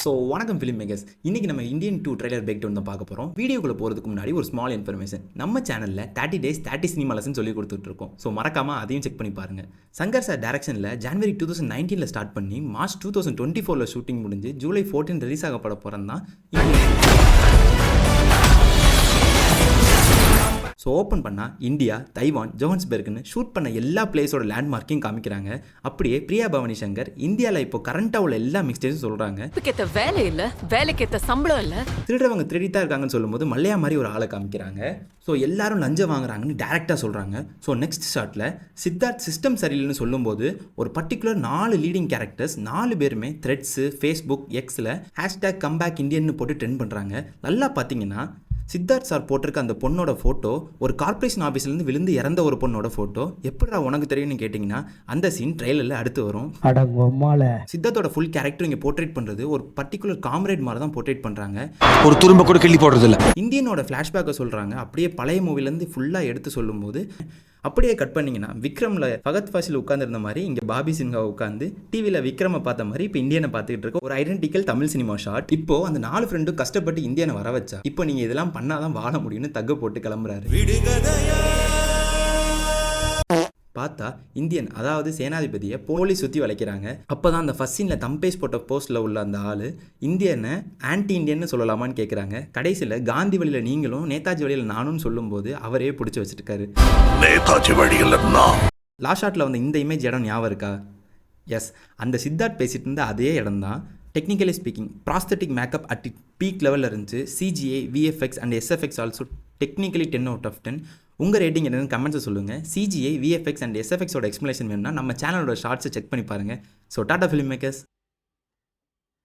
So வணக்கம் film makers. இன்றைக்கி நம்ம இந்தியன் 2 ட்ரெய்லர் பிரேக் டவுன் தான் பார்க்க போகிறோம். வீடியோக்குள்ளே போகிறதுக்கு முன்னாடி ஒரு ஸ்மால் இன்ஃபர்மேஷன். நம்ம சேனலில் 30 days 30 சினிமா லெசன் சொல்லி கொடுத்துட்ருக்கோம். ஸோ மறக்காமல் அதையும் செக் பண்ணி பாருங்கள். சங்கர் சார் டேரக்ஷனில் ஜனவரி 2019 ஸ்டார்ட் பண்ணி மார்ச் 2024 ஷூட்டிங் முடிஞ்சு ஜூலை 14 ரிலீஸ் ஆகப்பட போகிறோம் தான். ஸோ ஓப்பன் பண்ணால் இந்தியா, தைவான், ஜோஹன்ஸ்பர்க்னு ஷூட் பண்ண எல்லா பிளேஸோட லேண்ட்மார்க்கையும் காமிக்கிறாங்க. அப்படியே பிரியா பவானி சங்கர் இந்தியாவில் இப்போ கரண்ட்டாக உள்ள எல்லா மிக்ஸ்டேஸும் சொல்கிறாங்க. வேலை இல்லை, வேலைக்கேற்ற சம்பளம் இல்லை, திருடுறவங்க திருடித்தான் இருக்காங்கன்னு சொல்லும்போது மல்லையா மாதிரி ஒரு ஆளை காமிக்கிறாங்க. ஸோ எல்லாரும் லஞ்சம் வாங்குறாங்கன்னு டேரெக்டாக சொல்கிறாங்க. ஸோ நெக்ஸ்ட் ஷாட்டில் சித்தார்த் சிஸ்டம் சரியில்லைன்னு சொல்லும்போது ஒரு பர்டிகுலர் 4 லீடிங் கேரக்டர்ஸ் 4 பேருமே த்ரெட்ஸு, ஃபேஸ்புக், எக்ஸில் #கம்பேக் இந்தியன்னு போட்டு ட்ரெண்ட் பண்ணுறாங்க. நல்லா பார்த்தீங்கன்னா சித்தார்த் சார் போட்டிருக்க அந்த பொண்ணோட ஃபோட்டோ ஒரு கார்பரேஷன் ஆஃபீஸ்லேருந்து விழுந்து இறந்த ஒரு பொண்ணோட ஃபோட்டோ. எப்படிடா உனக்கு தெரியும்னு கேட்டிங்கன்னா அந்த சீன் ட்ரெயிலரில் அடுத்து வரும். சித்தார்த்தோட ஃபுல் கேரக்டர் இங்கே போர்ட்ரேட் பண்ணுறது ஒரு பர்டிகுலர் காம்ரேட் மாதிரி தான் போர்ட்ரேட் பண்ணுறாங்க. ஒரு துரும்ப கூட கிள்ளி போடுறது இல்லை. இந்தியனோட ஃப்ளாஷ்பேக்கை சொல்கிறாங்க. அப்படியே பழைய மூவிலேருந்து ஃபுல்லாக எடுத்து சொல்லும்போது அப்படியே கட் பண்ணிங்கன்னா விக்ரமில் ஃபகத் ஃபாசில் உட்காந்துருந்த மாதிரி இங்கே பாபி சின்ஹா உட்காந்து டிவியில் விக்ரமை பார்த்த மாதிரி இப்போ இந்தியனை பார்த்துக்கிட்டு இருக்க ஒரு ஐடென்டிக்கல் தமிழ் சினிமா ஷாட். இப்போ அந்த 4 ஃப்ரெண்டும் கஷ்டப்பட்டு இந்தியனை வர வச்சா இப்போ நீங்கள் இதெல்லாம் பண்ணாதான் வாழ முடியும்னு தக்க போட்டு கிளம்புறாரு. பார்த்தா இந்தியன், அதாவது சேனாதிபதியை போலீஸ் சுற்றி வளைக்கிறாங்க. அப்போ தான் அந்த ஃபர்ஸ்ட் சீனில் தம்பேஷ் போட்ட போஸ்ட்டில் உள்ள அந்த ஆள் இந்தியனை ஆன்டி இந்தியன்னு சொல்லலாமான்னு கேட்குறாங்க. கடைசியில் காந்தி வழியில் நீங்களும் நேதாஜி வழியில் நானும் சொல்லும்போது அவரே பிடிச்சி வச்சுருக்காரு. லாஸ்ட் ஷாட்டில் வந்து இந்த இமேஜ் இடம் ஞாபகம் இருக்கா? எஸ், அந்த சித்தார்த் பேசிகிட்டு இருந்த அதே இடம் தான். Technically speaking prosthetic makeup at peak லெவலில் இருந்துச்சு. CGA, VFX and SFX also technically 10 out of 10. உங்கள் ரேட்டிங் என்னென்னு கமெண்ட்ஸை சொல்லுங்கள். சிஜிஏ, விஎஃப்எக்ஸ் அண்ட் எஸ்எஃப்எக்ஸோட எக்ஸ்ப்ளனேஷன் வேணும்னா நம்ம சேனலோட ஷார்ட்ஸை செக் பண்ணி பாருங்கள். So Tata film makers.